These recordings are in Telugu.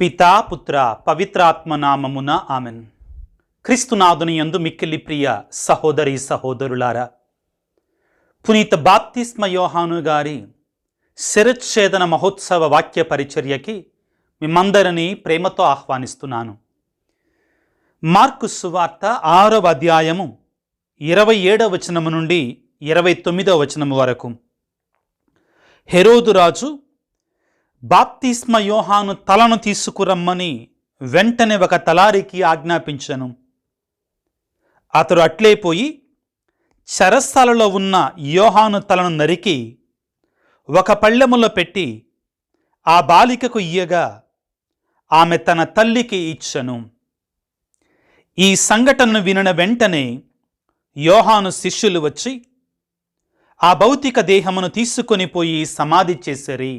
పితా పుత్ర పవిత్రాత్మ నామమున ఆమెన్. క్రీస్తునాథుని యందు మిక్కిలి ప్రియ సహోదరి సహోదరులారా, పునీత బాప్తిస్మ యోహాను గారి శిరచ్ఛేదన మహోత్సవ వాక్య పరిచర్యకి మిమ్మందరినీ ప్రేమతో ఆహ్వానిస్తున్నాను. మార్కు సువార్త 6వ అధ్యాయము 27వ వచనము నుండి 29వ వచనము వరకు. హెరోదు రాజు బాప్తిస్మ యోహాను తలను తీసుకురమ్మని వెంటనే ఒక తలారికి ఆజ్ఞాపించెను. అతడు అట్లే పోయి చెరసాలలో ఉన్న యోహాను తలను నరికి ఒక పళ్ళెములో పెట్టి ఆ బాలికకు ఇయ్యగా ఆమె తన తల్లికి ఇచ్చెను. ఈ సంఘటనను వినిన వెంటనే యోహాను శిష్యులు వచ్చి ఆ భౌతిక దేహమును తీసుకొని పోయి సమాధి చేసిరి.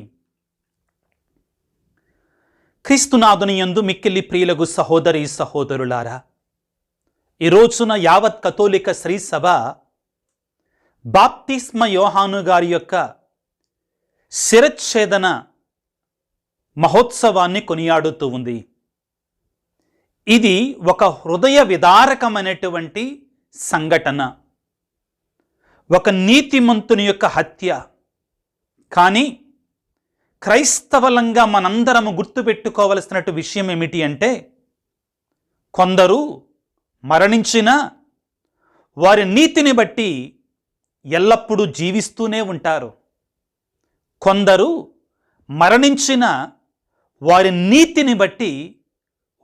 క్రీస్తునాథుని యందు మిక్కిలి ప్రియులకు సహోదరి సహోదరులారా, ఈ రోజున యావత్ కథోలిక శ్రీ సభ బాప్తిస్మ యోహాను గారి యొక్క శిరచ్ఛేదన మహోత్సవాన్ని కొనియాడుతూ ఉంది. ఇది ఒక హృదయ విదారకమైనటువంటి సంఘటన, ఒక నీతిమంతుని యొక్క హత్య. కానీ క్రైస్తవులంగా మనందరము గుర్తుపెట్టుకోవలసినట్టు విషయం ఏమిటి అంటే, కొందరు మరణించిన వారి నీతిని బట్టి ఎల్లప్పుడూ జీవిస్తూనే ఉంటారు. కొందరు మరణించిన వారి నీతిని బట్టి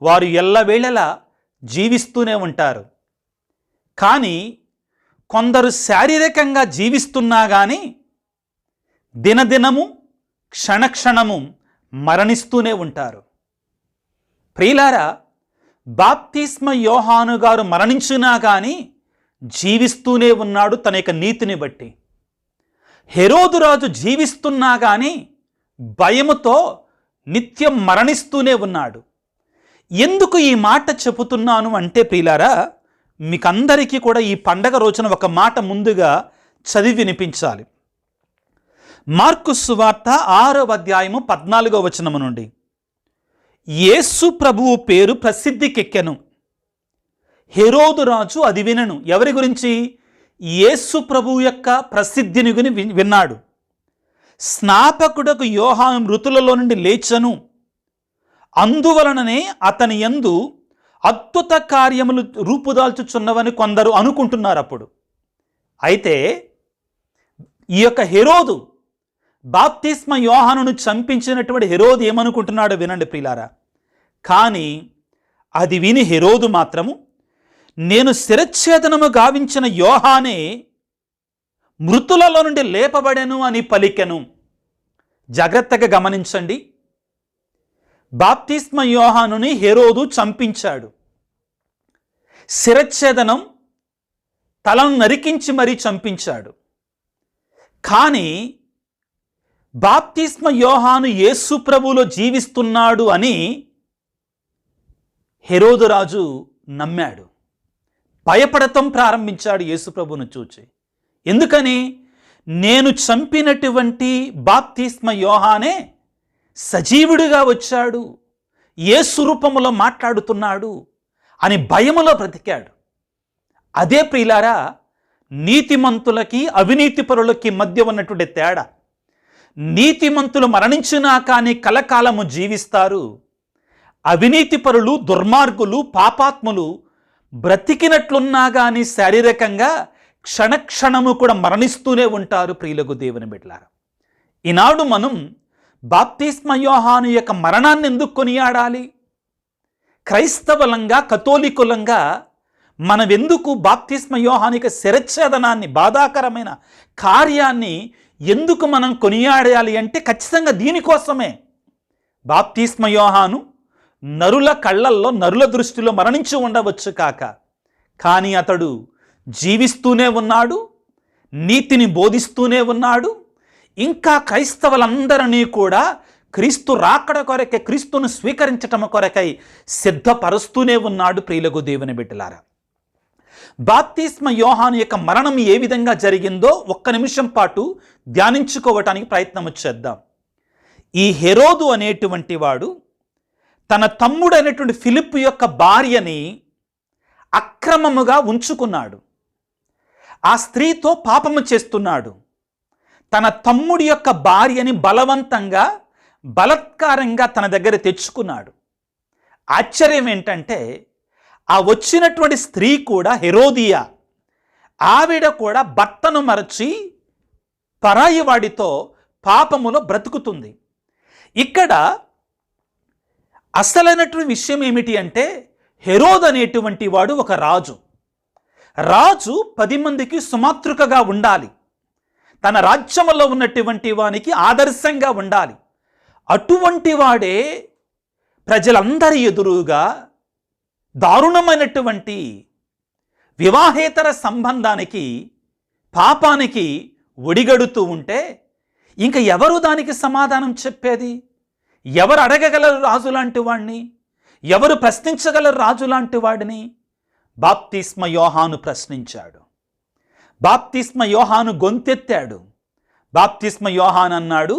వారు ఎల్లవేళలా జీవిస్తూనే ఉంటారు. కానీ కొందరు శారీరకంగా జీవిస్తున్నా కానీ దినదినము క్షణక్షణము మరణిస్తూనే ఉంటారు. ప్రియులారా, బాప్తిస్మ యోహాను గారు మరణించినా కానీ జీవిస్తూనే ఉన్నాడు తన యొక్క నీతిని బట్టి. హెరోదు రాజు జీవిస్తున్నా కానీ భయముతో నిత్యం మరణిస్తూనే ఉన్నాడు. ఎందుకు ఈ మాట చెబుతున్నాను అంటే ప్రియులారా, మీకందరికీ కూడా ఈ పండగ రోజున ఒక మాట ముందుగా చదివి వినిపించాలి. మార్కు సువార్త 6వ అధ్యాయము 14వ వచనము నుండి, యేసు ప్రభువు పేరు ప్రసిద్ధికెక్కెను. హెరోదు రాజు అది వినను. ఎవరి గురించి? యేసు ప్రభువు యొక్క ప్రసిద్ధిని విన్నాడు. స్నాపకుడకు యోహాను మృతులలో నుండి లేచెను, అందువలననే అతని యందు అద్భుత కార్యములు రూపుదాల్చుచున్నవని కొందరు అనుకుంటున్నారు. అప్పుడు అయితే ఈ యొక్క హెరోదు, బాప్తిస్మ యోహానును చంపించినటువంటి హెరోదు ఏమనుకుంటున్నాడో వినండి ప్రియులారా. కానీ అది విని హెరోదు మాత్రము, నేను శిరచ్ఛేదనము గావించిన యోహానే మృతులలో నుండి లేపబడెను అని పలికెను. జాగ్రత్తగా గమనించండి. బాప్తిస్మ యోహానుని హెరోదు చంపించాడు. శిరచ్ఛేదనం, తలను నరికించి మరీ చంపించాడు. కానీ బాప్తిస్మ యోహాను యేసు ప్రభువులో జీవిస్తున్నాడు అని హెరోదు రాజు నమ్మాడు. భయపడటం ప్రారంభించాడు యేసు ప్రభువును చూచి. ఎందుకని? నేను చంపినటువంటి బాప్తిస్మ యోహానే సజీవుడిగా వచ్చాడు, యేసు రూపములో మాట్లాడుతున్నాడు అని భయములో బ్రతికాడు. అదే ప్రియులారా, నీతిమంతులకి అవినీతిపరులకి మధ్య ఉన్నటువంటి తేడా. నీతిమంతులు మరణించినా కానీ కలకాలము జీవిస్తారు. అవినీతిపరులు, దుర్మార్గులు, పాపాత్ములు బ్రతికినట్లున్నా కానీ శారీరకంగా క్షణక్షణము కూడా మరణిస్తూనే ఉంటారు. ప్రియులకు దేవుని బిడ్డలారా, ఈనాడు మనం బాప్తిస్మ యోహాను యొక్క మరణాన్ని ఎందుకు కొనియాడాలి? క్రైస్తవులంగా, కథోలికులంగా మనం ఎందుకు బాప్తిస్మ యోహాను యొక్క శిరచ్ఛేదనాన్ని, బాధాకరమైన కార్యాన్ని ఎందుకు మనం కొనియాడాలి అంటే ఖచ్చితంగా దీనికోసమే. బాప్తిస్మ యోహాను నరుల కళ్ళల్లో, నరుల దృష్టిలో మరణించి ఉండవచ్చు కాక, కానీ అతడు జీవిస్తూనే ఉన్నాడు, నీతిని బోధిస్తూనే ఉన్నాడు. ఇంకా క్రైస్తవులందరినీ కూడా క్రీస్తు రాకడ కొరకై, క్రీస్తును స్వీకరించటం కొరకై సిద్ధపరుస్తూనే ఉన్నాడు. ప్రియులకు దేవుని బిడ్డలారా, బాప్తిస్మ యోహాను యొక్క మరణం ఏ విధంగా జరిగిందో ఒక్క నిమిషం పాటు ధ్యానించుకోవటానికి ప్రయత్నం చేద్దాం. ఈ హెరోదు అనేటువంటి వాడు తన తమ్ముడైనటువంటి ఫిలిప్పు యొక్క భార్యని అక్రమముగా ఉంచుకున్నాడు. ఆ స్త్రీతో పాపము చేస్తున్నాడు. తన తమ్ముడి యొక్క భార్యని బలవంతంగా బలత్కారంగా తన దగ్గర తెచ్చుకున్నాడు. ఆశ్చర్యం ఏంటంటే ఆ వచ్చినటువంటి స్త్రీ కూడా హెరోదియా. ఆవిడ కూడా భర్తను మరచి పరాయి వాడితో పాపములో బ్రతుకుతుంది. ఇక్కడ అసలైనటువంటి విషయం ఏమిటి అంటే హెరోద్ అనేటువంటి వాడు ఒక రాజు. రాజు 10 మందికి సుమాతృకగా ఉండాలి. తన రాజ్యంలో ఉన్నటువంటి వానికి ఆదర్శంగా ఉండాలి. అటువంటి వాడే ప్రజలందరి ఎదురుగా దారుణమైనటువంటి వివాహేతర సంబంధానికి పాపానికి ఒడిగడుతూ ఉంటే ఇంకా ఎవరు దానికి సమాధానం చెప్పేది? ఎవరు అడగగలరు రాజు లాంటి వాడిని? ఎవరు ప్రశ్నించగలరు రాజు లాంటి వాడిని? బాప్తిస్మ యోహాను ప్రశ్నించాడు. బాప్తిస్మ యోహాను గొంతెత్తాడు. బాప్తిస్మ యోహాను అన్నాడు,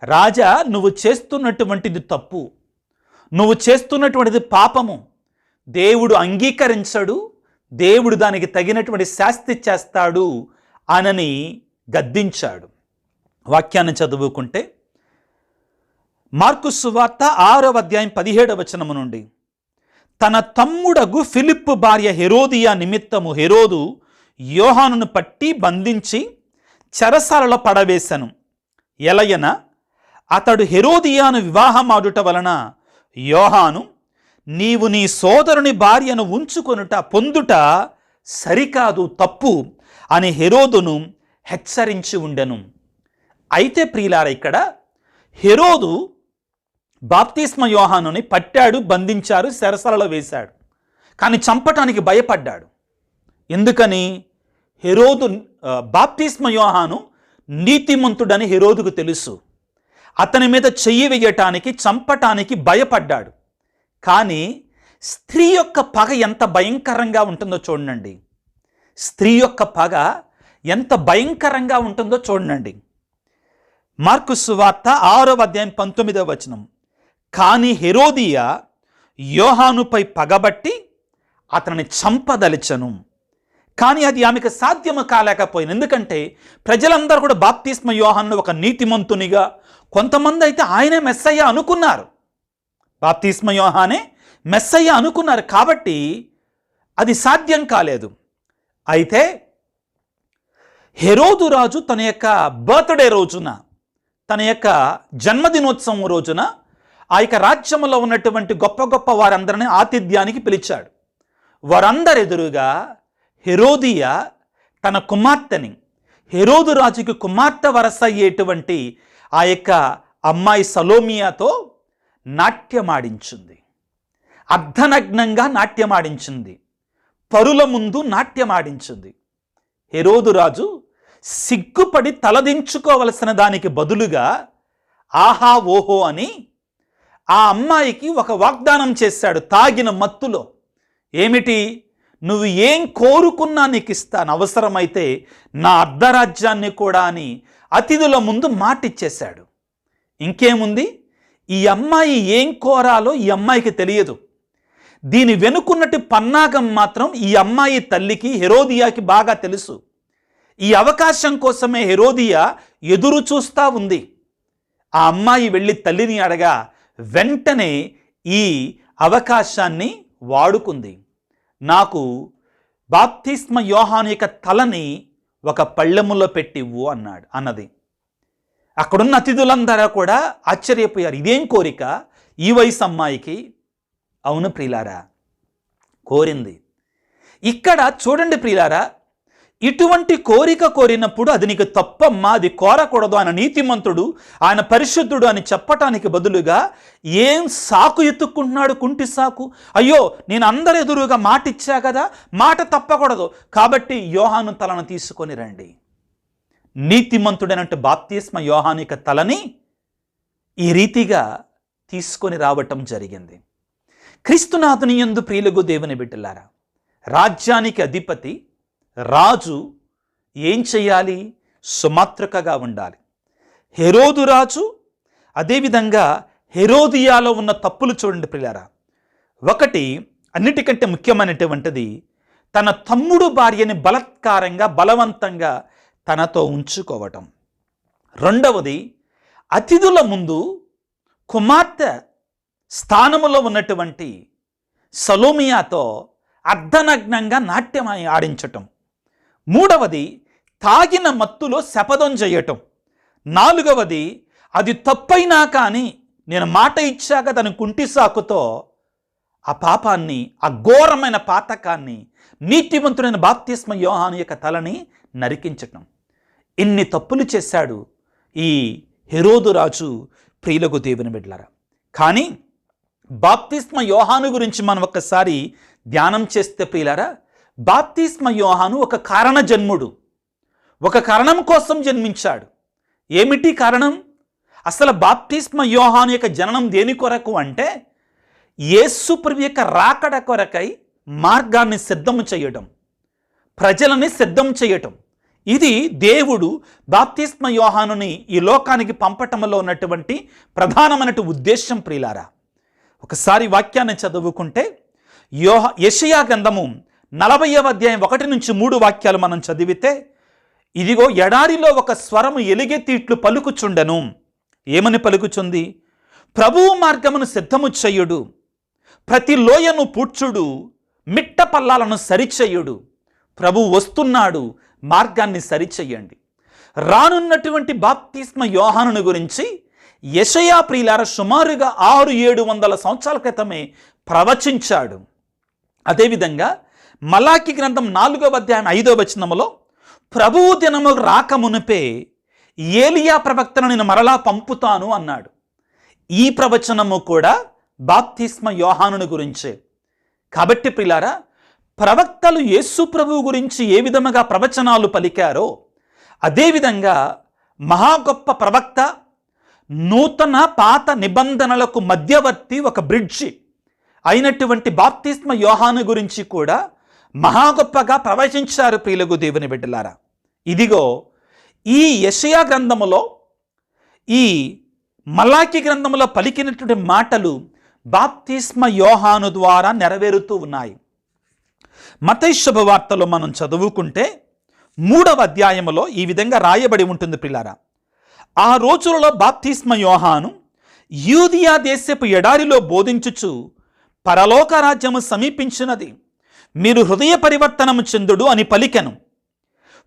రాజా, నువ్వు చేస్తున్నటువంటిది తప్పు, నువ్వు చేస్తున్నటువంటిది పాపము. దేవుడు అంగీకరించడు, దేవుడు దానికి తగినటువంటి శాస్తి చేస్తాడు అనని గద్దించాడు. వాక్యాన్ని చదువుకుంటే మార్కు సువార్త 6వ అధ్యాయం 17వ వచనము నుండి, తన తమ్ముడగు ఫిలిప్పు భార్య హెరోదియా నిమిత్తము హెరోదు యోహానును పట్టి బంధించి చెరసాలలో పడవేశను. ఎలయన అతడు హెరోదియాను వివాహమాడుట వలన యోహాను, నీవు నీ సోదరుని భార్యను ఉంచుకొనుట పొందుట సరికాదు, తప్పు అని హెరోదును హెచ్చరించి ఉండెను. అయితే ప్రియులారా, ఇక్కడ హెరోదు బాప్తిస్మ యోహానుని పట్టాడు, బంధించారు, చెరసాలలో వేశాడు. కానీ చంపటానికి భయపడ్డాడు. ఎందుకని? హెరోదు బాప్తిస్మ యోహాను నీతిమంతుడని హెరోదుకు తెలుసు. అతని మీద చెయ్యి వేయటానికి, చంపటానికి భయపడ్డాడు. కానీ స్త్రీ యొక్క పగ ఎంత భయంకరంగా ఉంటుందో చూడండి. స్త్రీ యొక్క పగ ఎంత భయంకరంగా ఉంటుందో చూడండి. మార్కు సువార్త 6వ అధ్యాయం 19వ వచనం, కానీ హెరోదియా యోహానుపై పగబట్టి అతనిని చంపదలిచెను. కానీ అది ఆమెకు సాధ్యము కాలేకపోయింది. ఎందుకంటే ప్రజలందరూ కూడా బాప్తిస్మ యోహాను ఒక నీతిమంతునిగా, కొంతమంది అయితే ఆయనే మెస్సయ్య అనుకున్నారు. బాప్తిస్మ యోహానే మెస్సయ్య అనుకున్నారు. కాబట్టి అది సాధ్యం కాలేదు. అయితే హెరోదు రాజు తన యొక్క బర్త్డే రోజున, తన యొక్క జన్మదినోత్సవం రోజున ఆ యొక్క రాజ్యంలో ఉన్నటువంటి గొప్ప గొప్ప వారందరినీ ఆతిథ్యానికి పిలిచాడు. వారందరి ఎదురుగా హెరోదియా తన కుమార్తెని, హెరోదు రాజుకి కుమార్తె వరస అయ్యేటువంటి ఆ యొక్క అమ్మాయి సలోమియాతో నాట్యమాడించింది. అర్ధనగ్నంగా నాట్యమాడించింది. పరుల ముందు నాట్యమాడించింది. హెరోదు రాజు సిగ్గుపడి తలదించుకోవలసిన దానికి బదులుగా ఆహా ఓహో అని ఆ అమ్మాయికి ఒక వాగ్దానం చేశాడు తాగిన మత్తులో. ఏమిటి? నువ్వు ఏం కోరుకున్నా నీకు ఇస్తాను, అవసరమైతే నా అర్ధరాజ్యాన్ని కూడా అని అతిథుల ముందు మాటిచ్చేశాడు. ఇంకేముంది, ఈ అమ్మాయి ఏం కోరాలో ఈ అమ్మాయికి తెలియదు. దీని వెనుకున్నటి పన్నాగం మాత్రం ఈ అమ్మాయి తల్లికి, హెరోదియాకి బాగా తెలుసు. ఈ అవకాశం కోసమే హెరోదియా ఎదురు చూస్తూ ఉంది. ఆ అమ్మాయి వెళ్ళి తల్లిని అడగా వెంటనే ఈ అవకాశాన్ని వాడుకుంది. నాకు బాప్తిస్మ యోహాను యొక్క తలని ఒక పళ్ళెములో పెట్టివ్వు అన్నది. అక్కడున్న అతిథులందరూ కూడా ఆశ్చర్యపోయారు. ఇదేం కోరిక ఈ వయసు అమ్మాయికి? అవును ప్రియులారా, కోరింది. ఇక్కడ చూడండి ప్రియులారా, ఇటువంటి కోరిక కోరినప్పుడు అది నీకు తప్పమ్మా, అది కోరకూడదు, ఆయన నీతిమంతుడు, ఆయన పరిశుద్ధుడు అని చెప్పటానికి బదులుగా ఏం సాకు ఎత్తుక్కుంటున్నాడు, కుంటి సాకు. అయ్యో, నేను అందరి ఎదురుగా మాట ఇచ్చా కదా, మాట తప్పకూడదు, కాబట్టి యోహాను తలను తీసుకొని రండి. నీతిమంతుడైనట్టు బాప్తిస్మ యోహాను యొక్క తలని ఈ రీతిగా తీసుకొని రావటం జరిగింది. క్రీస్తునాథుని యందు ప్రియులకు దేవుని బిడ్డలారా, రాజ్యానికి అధిపతి రాజు ఏం చేయాలి? సుమాత్రకగా ఉండాలి. హెరోదు రాజు, అదేవిధంగా హెరోదియాలో ఉన్న తప్పులు చూడండి ప్రియులారా. ఒకటి, అన్నిటికంటే ముఖ్యమైనటువంటిది, తన తమ్ముడు భార్యని బలవంతంగా తనతో ఉంచుకోవటం. రెండవది, అతిథుల ముందు కుమార్తె స్థానములో ఉన్నటువంటి సలోమియాతో అర్ధనగ్నంగా నాట్యం ఆడించటం. మూడవది, తాగిన మత్తులో శపథం చేయటం. నాలుగవది, అది తప్పైనా కానీ నేను మాట ఇచ్చాక తన కుంటి సాకుతో ఆ పాపాన్ని, ఆ ఘోరమైన పాతకాన్ని, నీతివంతుడైన బాప్తిస్మ యోహాను యొక్క తలని నరికించటం. ఇన్ని తప్పులు చేశాడు ఈ హెరోదు రాజు. ప్రియులకు దేవుని బిడ్డలారా, కానీ బాప్తిస్మ యోహాను గురించి మనం ఒక్కసారి ధ్యానం చేస్తే ప్రియులారా, బాప్తిస్మ యోహాను ఒక కారణ జన్ముడు. ఒక కారణం కోసం జన్మించాడు. ఏమిటి కారణం? అసలు బాప్తిస్మ యోహాను యొక్క జననం దేని కొరకు అంటే, యేసు ప్రభు యొక్క రాకడ కొరకై మార్గాన్ని సిద్ధం చేయడం, ప్రజలని సిద్ధం చేయటం. ఇది దేవుడు బాప్తిస్మ యోహానుని ఈ లోకానికి పంపటంలో ఉన్నటువంటి ప్రధానమైన ఉద్దేశం ప్రియులారా. ఒకసారి వాక్యాన్ని చదువుకుంటే యెషయా గ్రంథము 40వ అధ్యాయం 1-3 వాక్యాలు మనం చదివితే, ఇదిగో ఎడారిలో ఒక స్వరము ఎలుగెత్తి ఇట్లు పలుకుచుండెను. ఏమని పలుకుచుంది? ప్రభువు మార్గమును సిద్ధము చెయ్యుడు, ప్రతి లోయను పూడ్చుడు, మిట్ట పల్లాలను సరిచెయ్యుడు. ప్రభువు వస్తున్నాడు, మార్గాన్ని సరిచెయ్యండి. రానున్నటువంటి బాప్తిస్మ యోహానుని గురించి యెషయా ప్రియులారా సుమారుగా 600-700 సంవత్సరాల క్రితమే ప్రవచించాడు. అదేవిధంగా మలాకి గ్రంథం 4వ అధ్యాయం 5వ వచనములో, ప్రభువు దినము రాకమునిపే ఏలియా ప్రవక్తను నేను మరలా పంపుతాను అన్నాడు. ఈ ప్రవచనము కూడా బాప్తిస్మ యోహానుని గురించే. కాబట్టి ప్రియులారా, ప్రవక్తలు యేసు ప్రభువు గురించి ఏ విధముగా ప్రవచనాలు పలికారో, అదేవిధంగా మహా గొప్ప ప్రవక్త, నూతన పాత నిబంధనలకు మధ్యవర్తి, ఒక బ్రిడ్జి అయినటువంటి బాప్తిస్మ యోహాను గురించి కూడా మహా గొప్పగా ప్రవచించారు ప్రియులకు దేవుని బిడ్డలారా. ఇదిగో ఈ యెషయా గ్రంథములో, ఈ మలాకి గ్రంథములో పలికినటువంటి మాటలు బాప్తిస్మ యోహాను ద్వారా నెరవేరుతూ ఉన్నాయి. మత్తయి శుభవార్తలో మనం చదువుకుంటే 3వ అధ్యాయములో ఈ విధంగా రాయబడి ఉంటుంది ప్రియులారా. ఆ రోజులలో బాప్తిస్మ యోహాను యూదియా దేశపు ఎడారిలో బోధించుచు, పరలోక రాజ్యము సమీపించినది, మీరు హృదయ పరివర్తనము చెందుడు అని పలికెను.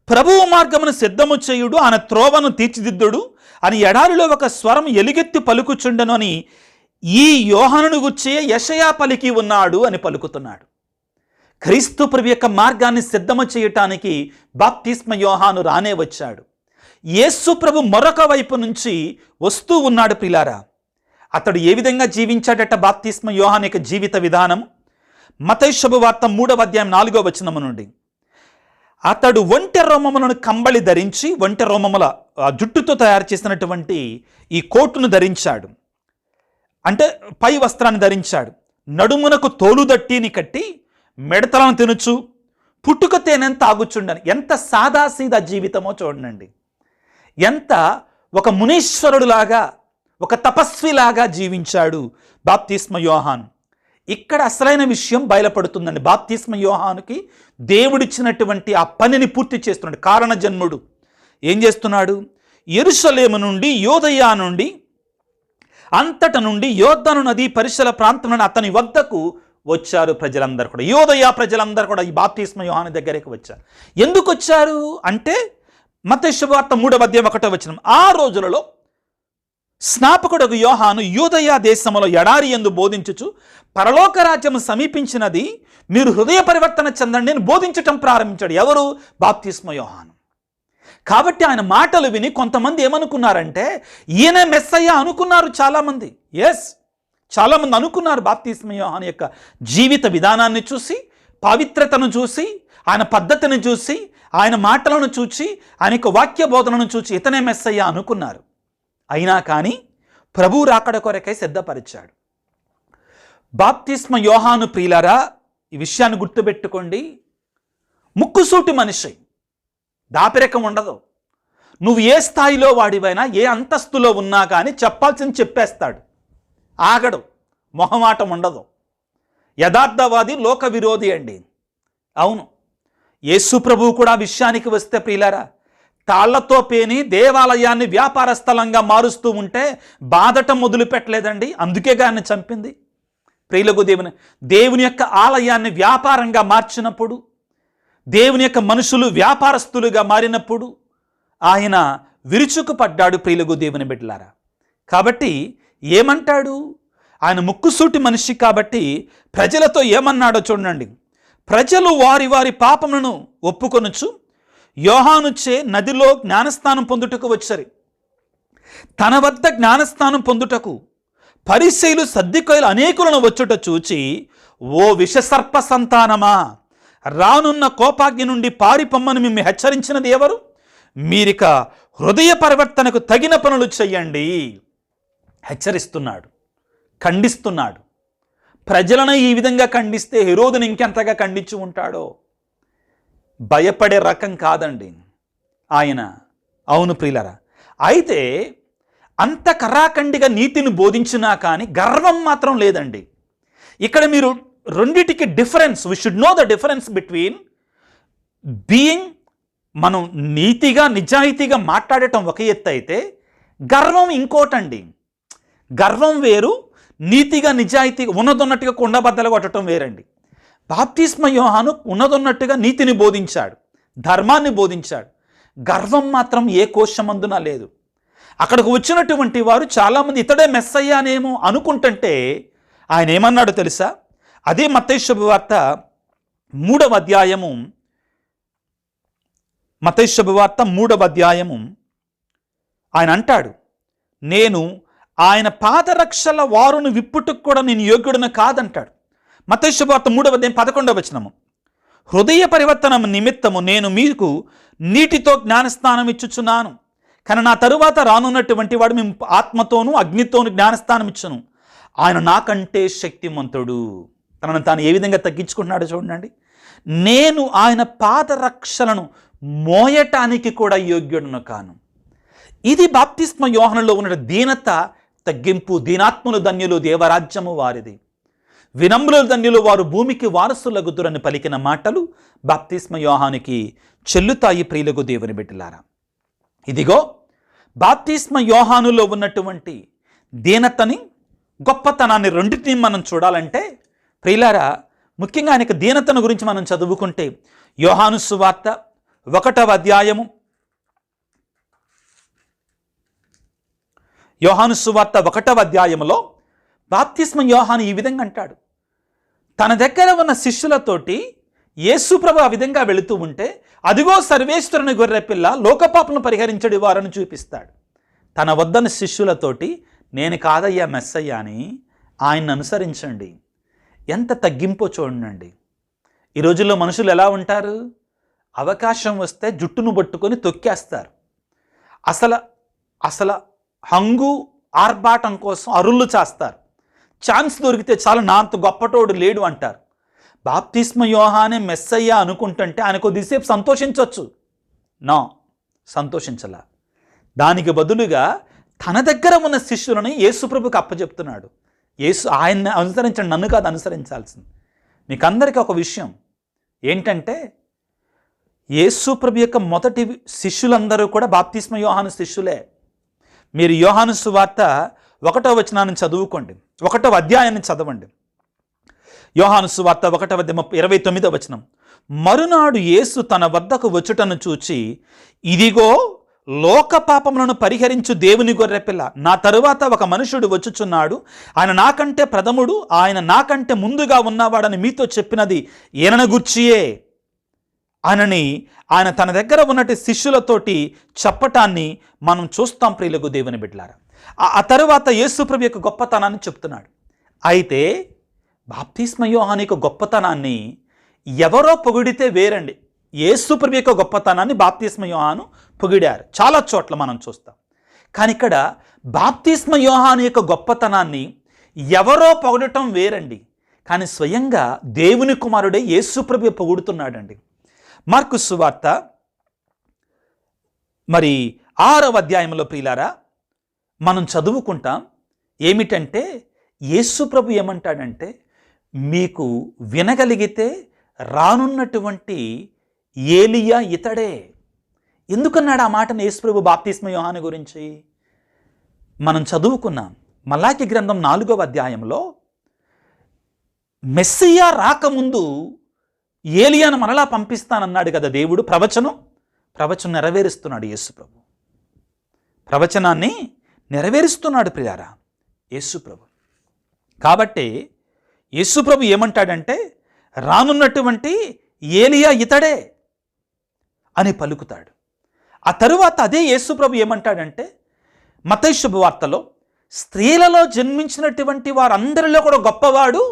ప్రభువు మార్గమును సిద్ధము చేయుడు, ఆయన త్రోవను తీర్చిదిద్దుడు అని ఎడారిలో ఒక స్వరం ఎలుగెత్తి పలుకుచుండెను అని ఈ యోహానును గుర్చి యెషయా పలికి ఉన్నాడు అని పలుకుతున్నాడు. క్రీస్తు ప్రభు యొక్క మార్గాన్ని సిద్ధము చేయటానికి బాప్తిస్మ యోహాను రానే వచ్చాడు. యేసు ప్రభు మరొక వైపు నుంచి వస్తూ ఉన్నాడు ప్రియులారా. అతడు ఏ విధంగా జీవించాడట బాప్తిస్మ యోహాను యొక్క జీవిత విధానం? మత్తయి శుభవార్త 3వ అధ్యాయం 4వ వచనము నుండి, అతడు ఒంటె రోమములను కంబళి ధరించి, ఒంటె రోమముల జుట్టుతో తయారు చేసినటువంటి ఈ కోటును ధరించాడు, అంటే పై వస్త్రాన్ని ధరించాడు. నడుమునకు తోలుదట్టిని కట్టి మెడతలను తినుచు పుట్టుక తేనెను తాగుచుండని. ఎంత సాదాసీదా జీవితమో చూడండి. ఎంత ఒక మునీశ్వరుడులాగా, ఒక తపస్విలాగా జీవించాడు బాప్తిస్మ యోహాను. ఇక్కడ అసలైన విషయం బయలుపడుతుందండి. బాప్తిస్మ యోహానుకి దేవుడిచ్చినటువంటి ఆ పనిని పూర్తి చేస్తున్నాడు. కారణ జన్ముడు ఏం చేస్తున్నాడు? యెరూషలేము నుండి, యోదయ నుండి, అంతట నుండి యోర్దాను నది పరిసర ప్రాంతం నుండి అతని వద్దకు వచ్చారు ప్రజలందరూ కూడా. యోదయ ప్రజలందరూ కూడా ఈ బాప్తిస్మ యోహాను దగ్గరికి వచ్చారు. ఎందుకు వచ్చారు అంటే, మత్తయి శుభవార్త 3వ అధ్యాయం 1వ వచనం, ఆ రోజులలో స్నాపకుడు యోహాను యూదయ దేశములో ఎడారి యందు బోధించుచు, పరలోక రాజ్యము సమీపించినది, మీరు హృదయ పరివర్తన చెందండి నేను బోధించటం ప్రారంభించాడు. ఎవరు? బాప్తిస్మ యోహాను. కాబట్టి ఆయన మాటలు విని కొంతమంది ఏమనుకున్నారంటే, ఈయన మెస్సయ్య అనుకున్నారు చాలామంది. ఎస్, చాలామంది అనుకున్నారు. బాప్తిస్మ యోహాను యొక్క జీవిత విధానాన్ని చూసి, పవిత్రతను చూసి, ఆయన పద్ధతిని చూసి, ఆయన మాటలను చూచి, ఆయన యొక్క వాక్య బోధనను చూచి ఇతనే మెస్సయ్య అనుకున్నారు. అయినా కానీ ప్రభు రాకడ కొరకై సిద్ధపరిచాడు. బాప్తిస్మ యోహాను ప్రియులారా, ఈ విషయాన్ని గుర్తుపెట్టుకోండి. ముక్కుసూటి మనిషి, దాపెరకం ఉండదు. నువ్వు ఏ స్థాయిలో వాడివైనా, ఏ అంతస్తులో ఉన్నా కానీ చెప్పాల్సింది చెప్పేస్తాడు. ఆగడు, మొహమాటం ఉండదు. యథార్థవాది, లోక విరోధి అండి. అవును, యేసు ప్రభువు కూడా విషయానికి వస్తే ప్రియులారా, తాళ్లతో పేని దేవాలయాన్ని వ్యాపార స్థలంగా మారుస్తూ ఉంటే బాధటం మొదలుపెట్టలేదండి. అందుకే ఆయన చంపింది. ప్రియులకు దేవుని యొక్క ఆలయాన్ని వ్యాపారంగా మార్చినప్పుడు, దేవుని యొక్క మనుషులు వ్యాపారస్తులుగా మారినప్పుడు ఆయన విరుచుకుపడ్డాడు. ప్రియులకు దేవుని బిడ్డలారా, కాబట్టి ఏమంటాడు? ఆయన ముక్కుసూటి మనిషి కాబట్టి ప్రజలతో ఏమన్నాడో చూడండి. ప్రజలు వారి వారి పాపములను ఒప్పుకొనుచు యోహానుచే నదిలో జ్ఞానస్నానం పొందుటకు వచ్చారు. తన వద్ద జ్ఞానస్నానం పొందుటకు పరిసయ్యులు సద్దుకయ్యులు అనేకులను వచ్చుట చూచి, ఓ విషసర్ప సంతానమా, రానున్న కోపాగ్ని నుండి పారిపొమ్మని మిమ్మల్ని హెచ్చరించినది ఎవరు? మీరిక హృదయ పరివర్తనకు తగిన పనులు చెయ్యండి. హెచ్చరిస్తున్నాడు, ఖండిస్తున్నాడు. ప్రజలను ఈ విధంగా ఖండిస్తే హెరోదును ఇంకెంతగా ఖండించి ఉంటాడో. భయపడే రకం కాదండి ఆయన. అవును ప్రియులరా, అయితే అంత కరాఖండిగా నీతిని బోధించినా కానీ గర్వం మాత్రం లేదండి. ఇక్కడ మీరు రెండిటికి difference, we should know the difference between being, మనం నీతిగా నిజాయితీగా మాట్లాడటం ఒక ఎత్తు అయితే గర్వం ఇంకోటండి. గర్వం వేరు, నీతిగా నిజాయితీగా ఉన్నదొన్నట్టుగా కుండబద్దలు కొట్టడం వేరండి. బాప్తిస్మ యోహాను ఉన్నదొన్నట్టుగా నీతిని బోధించాడు, ధర్మాన్ని బోధించాడు. గర్వం మాత్రం ఏ కోశమందున లేదు. అక్కడికి వచ్చినటువంటి వారు చాలామంది ఇతడే మెస్సయ్యానేమో అనుకుంటుంటే ఆయన ఏమన్నాడు తెలుసా? అదే మత్తయి శుభవార్త 3వ అధ్యాయము, మత్తయి శుభవార్త 3వ అధ్యాయము ఆయన అంటాడు, నేను ఆయన పాదరక్షల వారును విప్పుటకు కూడా నేను యోగ్యుడను కాదంటాడు. మత్తయి శుభవార్త 3వ అధ్యాయం 11వ వచనము, హృదయ పరివర్తన నిమిత్తము నేను మీకు నీటితో జ్ఞానస్నానం ఇచ్చుచున్నాను, కానీ నా తరువాత రానున్నటువంటి వాడు మేము ఆత్మతోనూ అగ్నితోనూ జ్ఞానస్నానం ఇచ్చును, ఆయన నాకంటే శక్తిమంతుడు. తనను తాను ఏ విధంగా తగ్గించుకుంటున్నాడో చూడండి. నేను ఆయన పాదరక్షలను మోయటానికి కూడా యోగ్యుడును కాను. ఇది బాప్తిస్మ యోహానులో ఉన్న దీనత, తగ్గింపు. దీనాత్ములు ధన్యులు, దేవరాజ్యము వారిది. వినమ్రులు ధన్యులు, వారు భూమికి వారసులగుదురని పలికిన మాటలు బాప్తిస్మ యోహానుకి చెల్లుతాయి. ప్రియులకు దేవుని బిడ్డలారా, ఇదిగో బాప్తిస్మ యోహానులో ఉన్నటువంటి దీనతని, గొప్పతనాన్ని రెండింటిని మనం చూడాలంటే ప్రియులారా, ముఖ్యంగా ఆయనకు దీనతను గురించి మనం చదువుకుంటే యోహాను సువార్త 1వ అధ్యాయము, యోహాను సువార్త 1వ అధ్యాయములో బాప్తిస్మ యోహాను ఈ విధంగా అంటాడు. తన దగ్గర ఉన్న శిష్యులతోటి యేసుప్రభు ఆ విధంగా వెళుతూ ఉంటే, అదిగో సర్వేశ్వరుని గొర్రెపిల్ల, లోకపాపలను పరిహరించడి వారని చూపిస్తాడు. తన వద్దన శిష్యులతోటి, నేను కాదయ్యా మెస్సయ్యా అని ఆయన్ని అనుసరించండి. ఎంత తగ్గింపో చూడండి. ఈ రోజుల్లో మనుషులు ఎలా ఉంటారు? అవకాశం వస్తే జుట్టును పట్టుకొని తొక్కేస్తారు. అసలు హంగు ఆర్భాటం కోసం అరుళ్ళు చేస్తారు. ఛాన్స్ దొరికితే చాలా నా అంత గొప్పటోడు లేడు అంటారు. బాప్తిస్మ యోహానే మెస్సయ్య అనుకుంటుంటే ఆయన కొద్దిసేపు సంతోషించవచ్చు. నా సంతోషించలా. దానికి బదులుగా తన దగ్గర ఉన్న శిష్యులను యేసుప్రభుకి అప్పచెప్తున్నాడు. ఆయన్ని అనుసరించండి, నన్ను కాదు అనుసరించాల్సింది. మీకు అందరికీ ఒక విషయం ఏంటంటే, యేసుప్రభు యొక్క మొదటి శిష్యులందరూ కూడా బాప్తిస్మ యోహాను శిష్యులే. మీరు యోహాను సువార్త 1వ వచనాన్ని చదువుకోండి, 1వ అధ్యాయాన్ని చదవండి. యోహాను సువార్త 1వ అధ్యాయం 29వ వచనం, మరునాడు యేసు తన వద్దకు వచ్చుటను చూచి, ఇదిగో లోక పాపములను పరిహరించు దేవుని గొర్రెపిల్ల, నా తరువాత ఒక మనుషుడు వచ్చుచున్నాడు, ఆయన నాకంటే ప్రథముడు, ఆయన నాకంటే ముందుగా ఉన్నవాడని మీతో చెప్పినది ఈయనను గూర్చియే అనని ఆయన తన దగ్గర ఉన్నటి శిష్యులతోటి చెప్పటాన్ని మనం చూస్తాం. ప్రియులకు దేవుని బిడ్డలారా, ఆ తరువాత యేసుప్రభు యొక్క గొప్పతనాన్ని చెప్తున్నాడు. అయితే బాప్తిస్మ యోహాను యొక్క గొప్పతనాన్ని ఎవరో పొగిడితే వేరండి. యేసుప్రభు యొక్క గొప్పతనాన్ని బాప్తిస్మ యోహాను పొగిడారు, చాలా చోట్ల మనం చూస్తాం. కానీ ఇక్కడ బాప్తిస్మ యోహాను యొక్క గొప్పతనాన్ని ఎవరో పొగడటం వేరండి, కానీ స్వయంగా దేవుని కుమారుడే యేసుప్రభు పొగుడుతున్నాడండి. మార్కు సువార్త 6వ అధ్యాయంలో ప్రియులారా మనం చదువుకుంటాం. ఏమిటంటే, యేసు ప్రభు ఏమంటాడంటే, మీకు వినగలిగితే రానున్నటువంటి ఏలియా ఇతడే. ఎందుకన్నాడు ఆ మాటను యేసు ప్రభు బాప్తిస్మ యోహాను గురించి? మనం చదువుకున్నాం మలాకి గ్రంథం 4వ అధ్యాయంలో మెస్సియా రాకముందు ఏలియాను మనలా పంపిస్తానన్నాడు కదా దేవుడు. ప్రవచనం నెరవేరుస్తున్నాడు యేసు ప్రభు. ప్రవచనాన్ని నెరవేరుస్తున్నాడు ప్రియారా యేసు ప్రభు. కాబట్టి యేసు ప్రభు ఏమంటాడంటే, రానున్నటువంటి ఏలియా ఇతడే అని పలుకుతాడు. ఆ తరువాత అదే యేసు ప్రభు ఏమంటాడంటే, మత్తయి శుభవార్తలో స్త్రీలలో జన్మించినటువంటి వారందరిలో కూడా గొప్పవాడు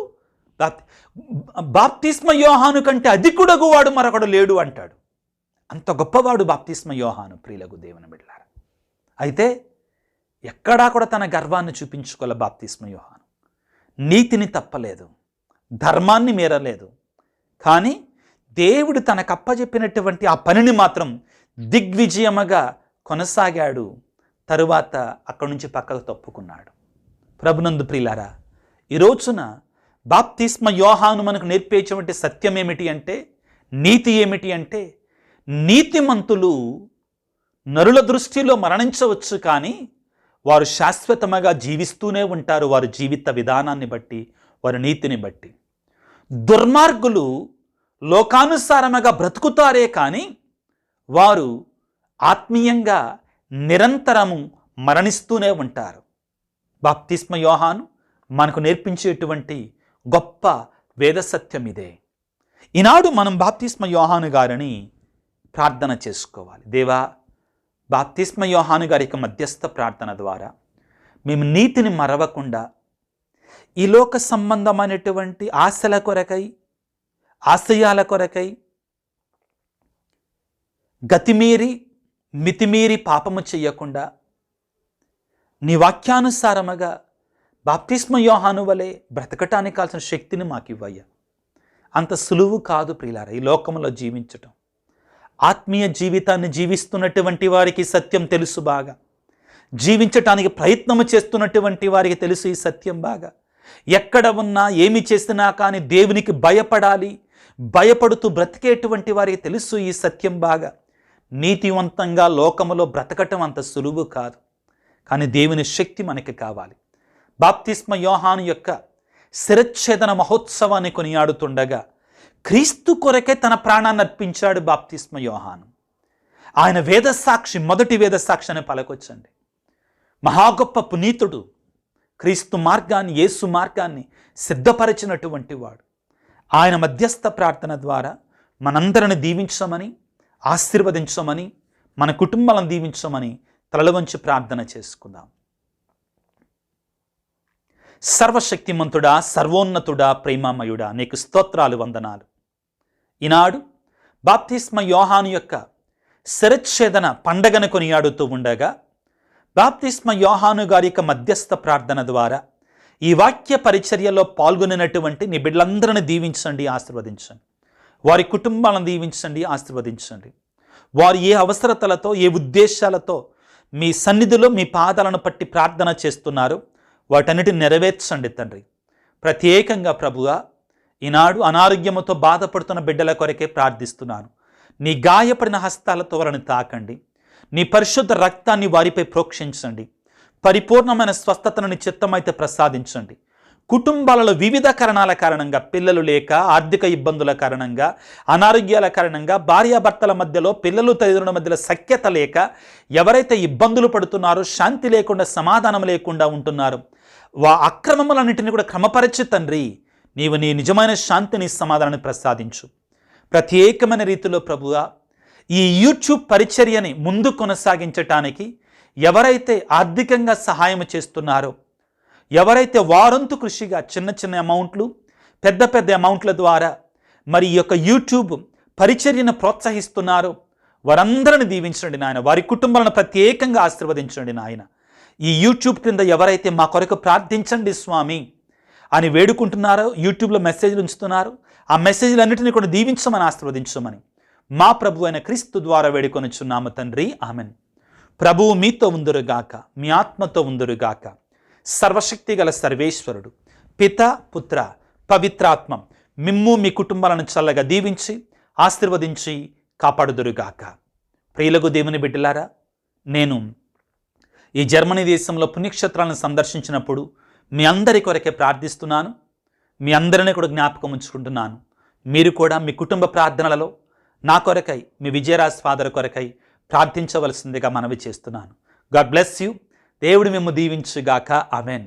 బాప్తిస్మ యోహాను కంటే అధికుడగు వాడు మరొకడు లేడు అంటాడు. అంత గొప్పవాడు బాప్తిస్మ యోహాను. ప్రియులకు దేవుని బిడ్డలారా, అయితే ఎక్కడా కూడా తన గర్వాన్ని చూపించుకోలే బాప్తిస్మ యోహాను. నీతిని తప్పలేదు, ధర్మాన్ని మీరలేదు, కానీ దేవుడు తనకు అప్పచెప్పినటువంటి ఆ పనిని మాత్రం దిగ్విజయముగా కొనసాగాడు. తరువాత అక్కడి నుంచి పక్కకు తప్పుకున్నాడు. ప్రభునందు ప్రియులారా, ఈ రోజున బాప్తిస్మ యోహాను మనకు నేర్పేటువంటి సత్యం ఏమిటి అంటే, నీతి ఏమిటి అంటే, నీతిమంతులు నరుల దృష్టిలో మరణించవచ్చు, కానీ వారు శాశ్వతముగా జీవిస్తూనే ఉంటారు, వారి జీవిత విధానాన్ని బట్టి, వారి నీతిని బట్టి. దుర్మార్గులు లోకానుసారముగా బ్రతుకుతారే కానీ వారు ఆత్మీయంగా నిరంతరము మరణిస్తూనే ఉంటారు. బాప్తిస్మ యోహాను మనకు నేర్పించేటువంటి గొప్ప వేద సత్యం ఇదే. ఈనాడు మనం బాప్తిస్మ యోహాను గారిని ప్రార్థన చేసుకోవాలి. దేవా, బాప్తిస్మ యోహాను గారి యొక్క మధ్యస్థ ప్రార్థన ద్వారా మేము నీతిని మరవకుండా ఈ లోక సంబంధమైనటువంటి ఆశల కొరకై, ఆశయాల కొరకై గతిమీరి మితిమీరి పాపము చెయ్యకుండా నీ వాక్యానుసారముగా బాప్తిస్మ యోహాను వలె బ్రతకటానికి కావాల్సిన శక్తిని మాకు ఇవ్వయ్యా. అంత సులువు కాదు ప్రియులారా ఈ లోకంలో జీవించటం. ఆత్మీయ జీవితాన్ని జీవిస్తున్నటువంటి వారికి సత్యం తెలుసు బాగా, జీవించటానికి ప్రయత్నము చేస్తున్నటువంటి వారికి తెలుసు ఈ సత్యం బాగా. ఎక్కడ ఉన్నా ఏమి చేసినా కానీ దేవునికి భయపడాలి, భయపడుతూ బ్రతికేటువంటి వారికి తెలుసు ఈ సత్యం బాగా. నీతివంతంగా లోకములో బ్రతకటం అంత సులువు కాదు, కానీ దేవుని శక్తి మనకి కావాలి. బాప్తిస్మ యోహాను యొక్క శిరచ్ఛేదన మహోత్సవాన్ని కొనియాడుతుండగా క్రీస్తు కొరకే తన ప్రాణాన్ని అర్పించాడు బాప్తిస్మ యోహాను. ఆయన వేదసాక్షి, మొదటి వేదసాక్షి అని పలకొచ్చండి. మహాగొప్ప పునీతుడు, క్రీస్తు మార్గాన్ని, యేసు మార్గాన్ని సిద్ధపరచినటువంటి వాడు. ఆయన మధ్యస్థ ప్రార్థన ద్వారా మనందరిని దీవించమని, ఆశీర్వదించమని, మన కుటుంబాలను దీవించమని తలలు వంచి ప్రార్థన చేసుకుందాం. సర్వశక్తిమంతుడా, సర్వోన్నతుడా, ప్రేమమయుడా, నీకు స్తోత్రాలు, వందనాలు. ఈనాడు బాప్తిస్మ యోహాను యొక్క శిరచ్ఛేదన పండగను కొనియాడుతూ ఉండగా బాప్తిస్మ యోహాను గారి యొక్క మధ్యస్థ ప్రార్థన ద్వారా ఈ వాక్య పరిచర్యలో పాల్గొనినటువంటి నీ బిడ్డలందరిని దీవించండి, ఆశీర్వదించండి. వారి కుటుంబాలను దీవించండి, ఆశీర్వదించండి. వారు ఏ అవసరతలతో, ఏ ఉద్దేశాలతో మీ సన్నిధిలో మీ పాదాలను పట్టి ప్రార్థన చేస్తున్నారు, వాటన్నిటిని నెరవేర్చండి తండ్రి. ప్రత్యేకంగా ప్రభువా, ఈనాడు అనారోగ్యముతో బాధపడుతున్న బిడ్డల కొరకే ప్రార్థిస్తున్నాను. నీ గాయపడిన హస్తాలతో వారిని తాకండి, నీ పరిశుద్ధ రక్తాన్ని వారిపై ప్రోక్షించండి. పరిపూర్ణమైన స్వస్థతను నీ చిత్తమైతే ప్రసాదించండి. కుటుంబాలలో వివిధ కారణాల కారణంగా, పిల్లలు లేక, ఆర్థిక ఇబ్బందుల కారణంగా, అనారోగ్యాల కారణంగా, భార్యాభర్తల మధ్యలో, పిల్లలు తల్లిదండ్రుల మధ్యలో సఖ్యత లేక ఎవరైతే ఇబ్బందులు పడుతున్నారో, శాంతి లేకుండా, సమాధానం లేకుండా ఉంటున్నారో, అక్రమములన్నింటినీ కూడా క్రమపరచు తండ్రి. నీవు నీ నిజమైన శాంతిని, సమాధానాన్ని ప్రసాదించు. ప్రత్యేకమైన రీతిలో ప్రభువా, ఈ యూట్యూబ్ పరిచర్యని ముందు కొనసాగించటానికి ఎవరైతే ఆర్థికంగా సహాయం చేస్తున్నారో, ఎవరైతే వారంతు కృషిగా చిన్న చిన్న అమౌంట్లు, పెద్ద పెద్ద అమౌంట్ల ద్వారా మరి ఈ యొక్క యూట్యూబ్ పరిచర్యను ప్రోత్సహిస్తున్నారో వారందరిని దీవించండి నాయన. వారి కుటుంబాలను ప్రత్యేకంగా ఆశీర్వదించండి నాయన. ఈ యూట్యూబ్ క్రింద ఎవరైతే మా కొరకు ప్రార్థించండి స్వామి అని వేడుకుంటున్నారో, యూట్యూబ్లో మెసేజ్లు ఉంచుతున్నారు, ఆ మెసేజ్లన్నింటినీ కూడా దీవించమని, ఆశీర్వదించమని మా ప్రభు అయిన క్రీస్తు ద్వారా వేడుకొనుచున్నాము తండ్రి, ఆమెన్. ప్రభువు మీతో ఉందురుగాక, మీ ఆత్మతో ఉందురుగాక. సర్వశక్తి గల సర్వేశ్వరుడు పిత పుత్ర పవిత్రాత్మ మిమ్ము మీ కుటుంబాలను చల్లగా దీవించి ఆశీర్వదించి కాపాడుదురుగాక. ప్రియులకు దేవుని బిడ్డలారా, నేను ఈ జర్మనీ దేశంలో పుణ్యక్షేత్రాలను సందర్శించినప్పుడు మీ అందరి కొరకే ప్రార్థిస్తున్నాను. మీ అందరినీ కూడా జ్ఞాపకం ఉంచుకుంటున్నాను. మీరు కూడా మీ కుటుంబ ప్రార్థనలలో నా కొరకై, మీ విజయరాజ్ ఫాదర్ కొరకై ప్రార్థించవలసిందిగా మనవి చేస్తున్నాను. God bless you. దేవుడు మిమ్ము దీవించుగాక. ఆమెన్.